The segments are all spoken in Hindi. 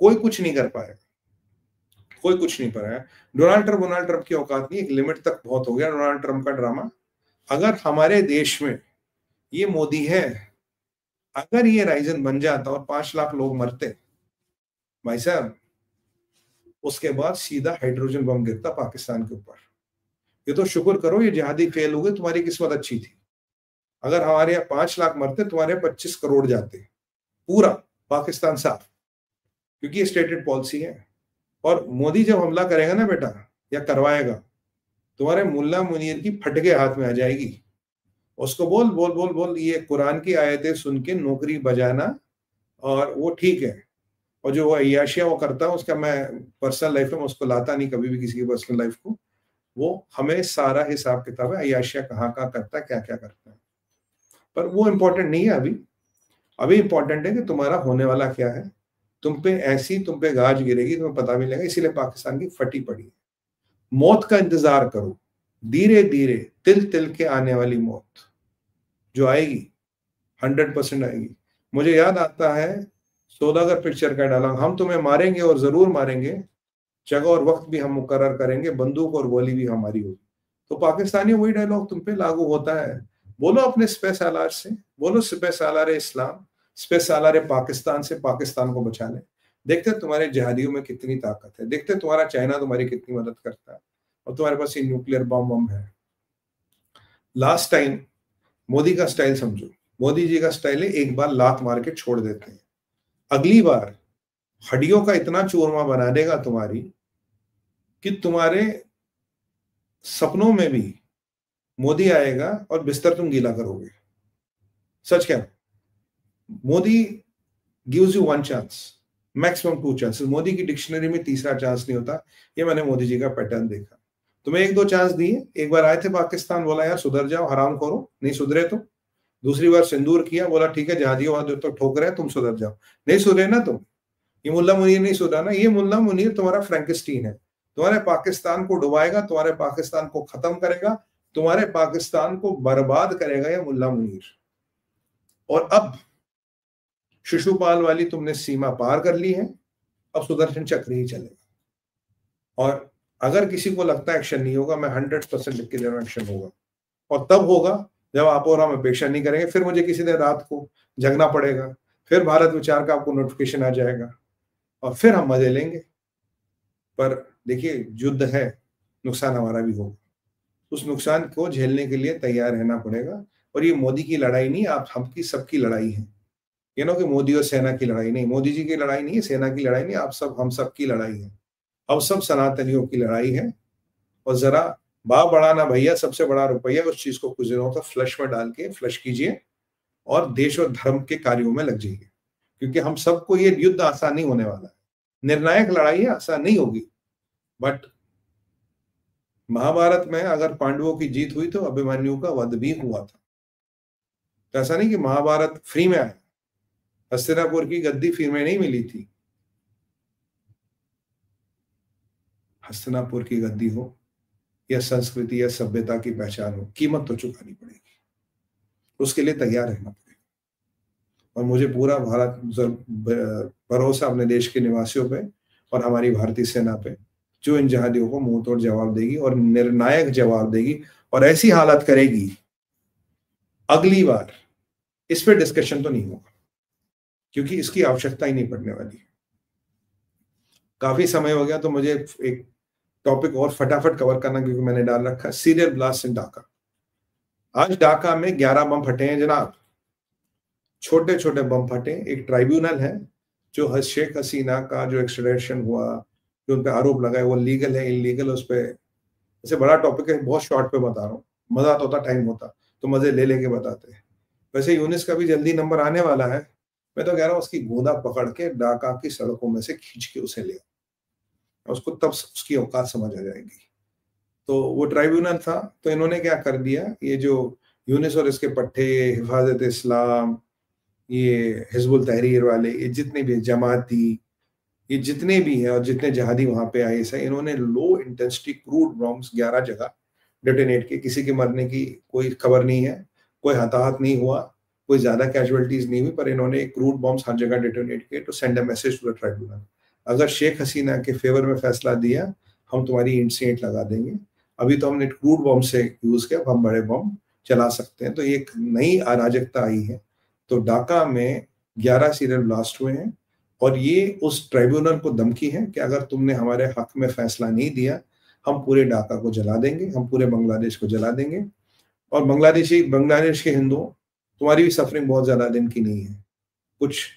कोई कुछ नहीं कर पाएगा, कोई कुछ नहीं पाया। डोनाल्ड ट्रंप की औकात नहीं, एक लिमिट तक बहुत हो गया डोनाल्ड ट्रंप का ड्रामा। अगर हमारे देश में ये मोदी है, अगर ये राइजन बन जाता और 5 लाख लोग मरते भाई साहब, उसके बाद सीधा हाइड्रोजन बम गिरता पाकिस्तान के ऊपर। ये तो शुक्र करो ये जिहादी फेल हो गए, तुम्हारी किस्मत अच्छी थी। अगर हमारे यहाँ 5 लाख मरते, तुम्हारे 25 करोड़ जाते, पूरा पाकिस्तान साफ, क्योंकि ये स्टेटेड पॉलिसी है। और मोदी जब हमला करेगा ना बेटा, या करवाएगा, तुम्हारे मुल्ला मुनीर की फटके हाथ में आ जाएगी। उसको बोल बोल बोल बोल ये कुरान की आयतें सुन के नौकरी बजाना, और वो ठीक है। और जो वो अय्याशिया वो करता है, उसका मैं पर्सनल लाइफ में उसको लाता नहीं कभी भी, किसी की पर्सनल लाइफ को। वो हमें सारा हिसाब किताब है, अय्याशिया कहाँ कहाँ करता है, क्या क्या करता है, पर वो इंपॉर्टेंट नहीं है अभी। अभी इंपॉर्टेंट है कि तुम्हारा होने वाला क्या है। तुम पे गाज गिरेगी, तुम्हें पता भी लगेगा। इसीलिए पाकिस्तान की फटी पड़ी है। मौत का इंतजार करो, धीरे धीरे तिल तिल के आने वाली मौत जो आएगी 100% आएगी। मुझे याद आता है सौदागर पिक्चर का डायलॉग, हम तुम्हें मारेंगे और जरूर मारेंगे, जगह और वक्त भी हम मुकर्रर करेंगे, बंदूक और गोली भी हमारी होगी। तो पाकिस्तानी वही डायलॉग तुम पे लागू होता है। बोलो अपने स्पेस सालार से, बोलो स्पेस सालार इस्लाम, स्पेस सालार पाकिस्तान से पाकिस्तान को बचा ले। देखते तुम्हारे जहादियों में कितनी ताकत है, देखते तुम्हारा चाइना तुम्हारी कितनी मदद करता है, और तुम्हारे पास ये न्यूक्लियर बम है। लास्ट टाइम मोदी का स्टाइल समझो, मोदी जी का स्टाइल है एक बार लात मार के छोड़ देते हैं, अगली बार हड्डियों का इतना चूरमा बना देगा तुम्हारी कि तुम्हारे सपनों में भी मोदी आएगा और बिस्तर तुम गीला करोगे। सच क्या? Modi gives you 1 chance, maximum 2 chances. Modi की डिक्शनरी में तीसरा चांस नहीं होता। ये मैंने मोदी जी का पैटर्न देखा। तुम्हें 1-2 चांस दिए, एक बार आए थे पाकिस्तान, बोला यार सुधर जाओ, हराम करो, नहीं सुधरे तो। दूसरी बार सिंदूर किया, बोला ठीक है जहादियों तो ठोक रहे, तुम सुधर जाओ, नहीं सुधरे ना तुम। ये मुल्ला मुनीर नहीं सुधरा ना, ये मुल्ला मुनीर तुम्हारा फ्रैंकेस्टीन है। तुम्हारे पाकिस्तान को डुबाएगा, तुम्हारे पाकिस्तान को खत्म करेगा, तुम्हारे पाकिस्तान को बर्बाद करेगा ये मुल्ला मुनीर। और अब शिशुपाल वाली तुमने सीमा पार कर ली है, अब सुदर्शन चक्र ही चलेगा। और अगर किसी को लगता है एक्शन नहीं होगा, मैं 100% लिख के दे रहा हूं एक्शन होगा। और तब होगा जब आप और हम अपेक्षा नहीं करेंगे। फिर मुझे किसी दिन रात को जगना पड़ेगा, फिर भारत विचार का आपको नोटिफिकेशन आ जाएगा, और फिर हम मजे लेंगे। पर देखिए युद्ध है, नुकसान हमारा भी होगा, उस नुकसान को झेलने के लिए तैयार रहना पड़ेगा। और ये मोदी की लड़ाई नहीं, आप हमकी सबकी लड़ाई है। ये ना कि मोदी और सेना की लड़ाई नहीं, मोदी जी की लड़ाई नहीं है, सेना की लड़ाई नहीं, आप सब हम सब की लड़ाई है। अब सब सनातनियों की लड़ाई है। और जरा बाप बढ़ाना भैया, सबसे बड़ा रुपया, उस चीज को कुछ दिनों तक फ्लश में डाल के फ्लश कीजिए और देश और धर्म के कार्यों में लग जाइए, क्योंकि हम सबको ये युद्ध आसान नहीं होने वाला है। निर्णायक लड़ाई है, आसान नहीं होगी। बट महाभारत में अगर पांडवों की जीत हुई तो अभिमन्यु का वध भी हुआ था। तो ऐसा नहीं कि महाभारत फ्री में आया, हस्तिनापुर की गद्दी फ्री में नहीं मिली थी। हस्तिनापुर की गद्दी हो या संस्कृति या सभ्यता की पहचान हो, कीमत तो चुकानी पड़ेगी, उसके लिए तैयार रहना पड़ेगा। और मुझे पूरा भरोसा अपने देश के निवासियों पे और हमारी भारतीय सेना पे, जो इन जहादियों को मुंह तोड़ जवाब देगी और निर्णायक जवाब देगी, और ऐसी हालत करेगी अगली बार इस पे डिस्कशन तो नहीं होगा, क्योंकि इसकी आवश्यकता ही नहीं पड़ने वाली। काफी समय हो गया, तो मुझे एक टॉपिक और फटाफट कवर करना, क्योंकि मैंने डाल रखा है सीरियल ब्लास्ट इन ढाका। आज ढाका में 11 बम फटे हैं जनाब, छोटे छोटे बम फटे। एक ट्राइब्यूनल है जो शेख हसीना का जो एक्सट्रेडिशन हुआ, जो उन पर आरोप लगाए, वो लीगल है इलीगल, उस पर ऐसे बड़ा टॉपिक है, बहुत शॉर्ट पे बता रहा हूँ। मजा तो होता, टाइम होता तो मजे ले लेके बताते हैं। वैसे यूनिस का भी जल्दी नंबर आने वाला है। मैं तो कह रहा हूँ उसकी गोदा पकड़ के ढाका की सड़कों में से खींच के उसे ले, उसको तब उसकी औकात समझ आ जाएगी। तो वो ट्राइब्यूनल था, तो इन्होंने क्या कर दिया, ये जो यूनिस और इसके पट्टे, हिफाजत इस्लाम, ये हिजबुल तहरीर वाले, ये जितने भी जमाती, ये जितने भी हैं और जितने जहादी वहां पे आए हैं, इन्होंने लो इंटेंसिटी क्रूड बॉम्ब्स 11 जगह डेटोनेट किए। किसी के मरने की कोई खबर नहीं है, कोई हताहत नहीं हुआ, कोई ज्यादा कैजुअलिटीज नहीं हुई, पर इन्होंने क्रूड बॉम्ब्स हर जगह डेटोनेट किए to send a message to the tribunal. अगर शेख हसीना के फेवर में फैसला दिया, हम तुम्हारी ईंट से ईंट लगा देंगे। अभी तो हमने क्रूड बम से यूज किया, हम बड़े बम चला सकते हैं। तो ये एक नई अराजकता आई है। तो ढाका में 11 सीरियल ब्लास्ट हुए हैं, और ये उस ट्राइब्यूनल को धमकी है कि अगर तुमने हमारे हक में फैसला नहीं दिया, हम पूरे ढाका को जला देंगे, हम पूरे बांग्लादेश को जला देंगे। और बांग्लादेश के हिंदुओं, तुम्हारी भी सफरिंग बहुत ज्यादा दिन की नहीं है। कुछ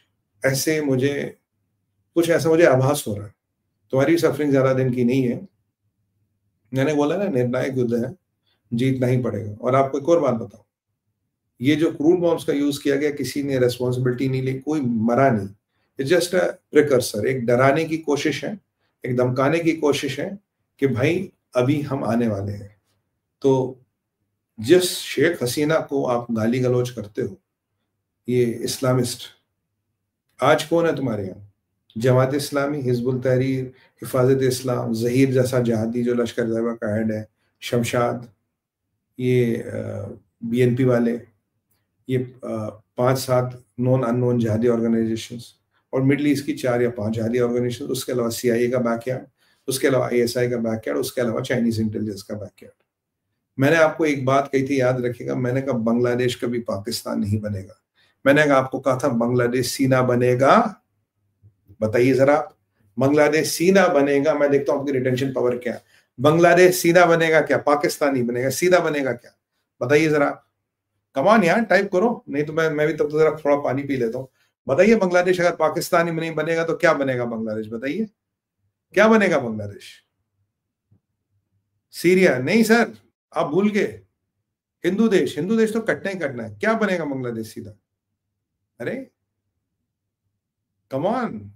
ऐसे मुझे आभास हो रहा है, तुम्हारी भी सफरिंग ज्यादा दिन की नहीं है। मैंने बोला ना, निर्णायक युद्ध है, जीतना ही पड़ेगा। और आपको एक और बात बताऊं, ये जो क्रूड बॉम्ब्स का यूज किया गया, किसी ने रेस्पॉन्सिबिलिटी नहीं ली, कोई मरा नहीं। इट्स जस्ट अ प्रिकर्सर, एक डराने की कोशिश है, एक धमकाने की कोशिश है कि भाई अभी हम आने वाले हैं। तो जिस शेख हसीना को आप गाली गलौज करते हो, ये इस्लामिस्ट, आज कौन है तुम्हारे यहाँ? जमात इस्लामी, हिजबुल तहरीर, हिफाजत इस्लाम, जहीर जैसा जहादी जो लश्कर तैयबा का हेड है, शमशाद, ये बीएनपी वाले, ये 5-7 नॉन अननोन जहादी ऑर्गेनाइजेशंस, और मिडल ईस्ट की 4 या 5 जहादी ऑर्गेनाइजेशन, उसके अलावा CIA का बैकयार्ड, उसके अलावा ISI का बैकयार्ड, उसके अलावा चाइनीज इंटेलिजेंस का बैकयार्ड। मैंने आपको एक बात कही थी, याद रखिएगा, मैंने कहा बांग्लादेश कभी पाकिस्तान नहीं बनेगा। मैंने आपको कहा था बांग्लादेश सीना बनेगा। बताइए जरा, बांग्लादेश सीना बनेगा? मैं देखता हूं आपकी रिटेंशन पावर क्या। बांग्लादेश सीना बनेगा क्या? पाकिस्तान ही बनेगा? सीधा बनेगा क्या? बताइए जरा। कमान यार, टाइप करो, नहीं तो मैं भी तब तो जरा थोड़ा पानी पी लेता हूँ। बताइए, बांग्लादेश अगर पाकिस्तान ही नहीं बनेगा तो क्या बनेगा बांग्लादेश? बताइए, क्या बनेगा बांग्लादेश? सीरिया? नहीं सर, आप भूल गए। हिंदू देश तो कटना ही कटना है। क्या बनेगा बांग्लादेश सीधा? अरे कमान,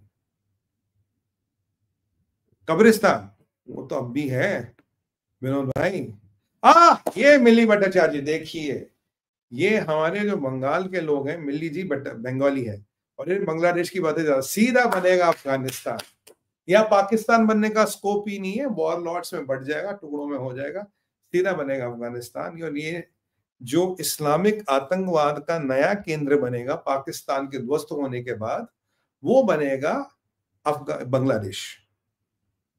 कब्रिस्तान वो तो अब भी है विनोद भाई। ये मिली भट्टाचार्य, देखिए, ये हमारे जो बंगाल के लोग हैं, मिल्ली जी बंगाली है, और ये बांग्लादेश की बातें ज्यादा। सीधा बनेगा अफगानिस्तान। या पाकिस्तान बनने का स्कोप ही नहीं है, वॉर लॉर्ड्स में बढ़ जाएगा, टुकड़ों में हो जाएगा। सीधा बनेगा अफगानिस्तान। और ये जो इस्लामिक आतंकवाद का नया केंद्र बनेगा पाकिस्तान के ध्वस्त होने के बाद, वो बनेगा बांग्लादेश।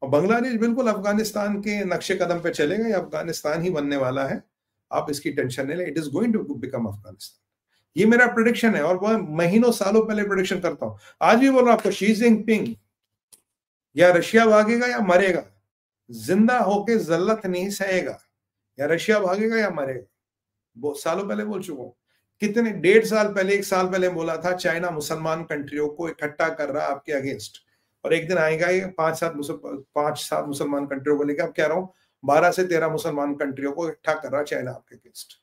और बांग्लादेश बिल्कुल अफगानिस्तान के नक्शे कदम पे चलेगा, या अफगानिस्तान ही बनने वाला है। आप इसकी टेंशन नहीं ले, it is going to become Afghanistan. ये मेरा प्रेडिक्शन है, और वह महीनों सालों पहले प्रेडिक्शन करता हूं। आज भी बोल रहा हूं आपको, शी जिनपिंग या रशिया भागेगा या मरेगा, जिंदा होके जल्लत नहीं सहेगा। या रशिया भागेगा या मरेगा। बहुत सालों पहले बोल चुका हूं। कितने 1.5 साल पहले, 1 साल पहले बोला था, चाइना मुसलमान कंट्रियों को इकट्ठा कर रहा है आपके अगेंस्ट, और एक दिन आएगा ये 5-7 मुसलमान कंट्रियों को लेकर। अब कह रहा हूं 12 से 13 मुसलमान कंट्रियों को इकट्ठा कर रहा चाइना आपके अगेंस्ट।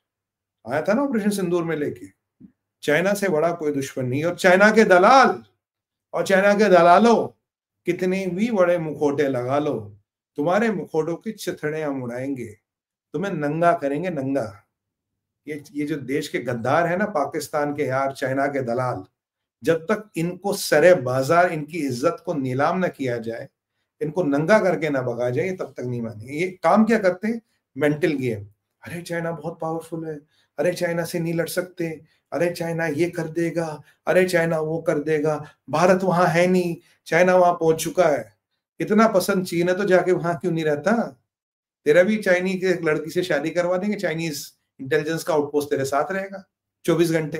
आया था ना ऑपरेशन सिंदूर में लेके। चाइना से बड़ा कोई दुश्मन नहीं। और चाइना के दलाल और चाइना के दलालों, कितने भी बड़े मुखोटे लगा लो, तुम्हारे मुखोटों की चिथड़े हम उड़ाएंगे, तुम्हें नंगा करेंगे, नंगा। ये जो देश के गद्दार है ना, पाकिस्तान के यार, चाइना के दलाल, जब तक इनको सरे बाजार, इनकी इज्जत को नीलाम न किया जाए, इनको नंगा करके ना भगा जाए, तब तक नहीं मानेंगे। ये काम क्या करते हैं? Mental game. अरे चाइना बहुत पावरफुल है, अरे चाइना से नहीं लड़ सकते, अरे चाइना ये कर देगा, अरे चाइना वो कर देगा, भारत वहां है नहीं, चाइना वहां पहुंच चुका है। इतना पसंद चीन है तो जाके वहां क्यों नहीं रहता? तेरा भी चाइनीज एक लड़की से शादी करवा देंगे, चाइनीज इंटेलिजेंस का आउटपोस्ट तेरे साथ रहेगा 24 घंटे,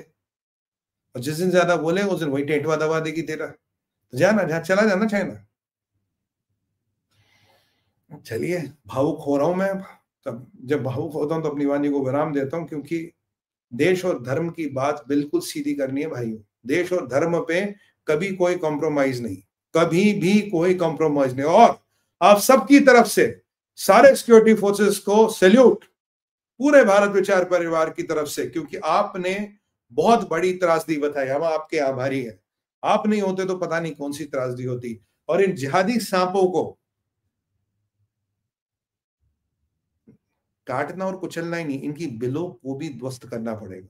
और जिस दिन ज्यादा बोले उस दिन वही टेटवा दबा देगी तेरा। तो जाना, जहां चला जाना चाइना। चलिए, भावुक हो रहा हूं मैं। तब जब भावुक होता हूं तो अपनी वाणी को विराम देता हूं, क्योंकि देश और धर्म की बात बिल्कुल सीधी करनी है भाइयों। देश और धर्म पे कभी कोई कॉम्प्रोमाइज नहीं, कभी भी कोई कॉम्प्रोमाइज नहीं। और आप सबकी तरफ से, सारे सिक्योरिटी फोर्सेस को सैल्यूट, पूरे भारत विचार परिवार की तरफ से, क्योंकि आपने बहुत बड़ी त्रासदी बताई। हम आपके आभारी हैं। आप नहीं होते तो पता नहीं कौन सी त्रासदी होती। और इन जिहादी सांपों को काटना और कुचलना ही नहीं, इनकी बिलों को भी ध्वस्त करना पड़ेगा।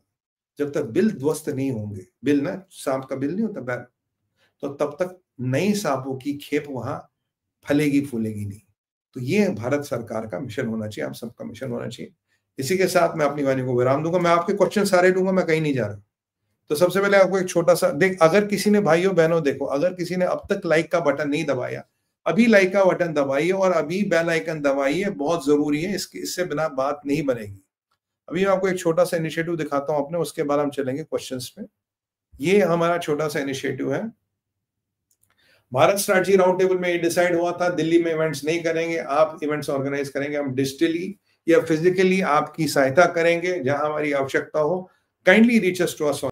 जब तक बिल ध्वस्त नहीं होंगे, बिल ना, सांप का बिल नहीं होता बैल, तो तब तक नई सांपों की खेप वहां फलेगी फूलेगी नहीं। तो ये भारत सरकार का मिशन होना चाहिए, आप सबका मिशन होना चाहिए। इसी के साथ मैं अपनी वाणी को विराम दूंगा। मैं आपके क्वेश्चन सारे दूंगा, मैं कहीं नहीं जा रहा। तो सबसे पहले आपको एक छोटा सा अगर किसी ने, भाइयों बहनों देखो, अगर किसी ने अब तक लाइक का बटन नहीं दबाया, अभी लाइक का बटन दबाइए और अभी बेल आइकन दबाइए, बहुत जरूरी है, इससे बिना बात नहीं बनेगी। अभी मैं आपको एक छोटा सा इनिशिएटिव दिखाता हूं अपने, उसके बाद हम चलेंगे क्वेश्चंस पे। ये हमारा छोटा सा इनिशिएटिव है। भारत स्ट्रैटेजी राउंड टेबल में ये डिसाइड हुआ था, दिल्ली में इवेंट्स नहीं करेंगे, आप इवेंट्स ऑर्गेनाइज करेंगे, हम डिजिटली या फिजिकली आपकी सहायता करेंगे जहां हमारी आवश्यकता हो। Kindly reach us to us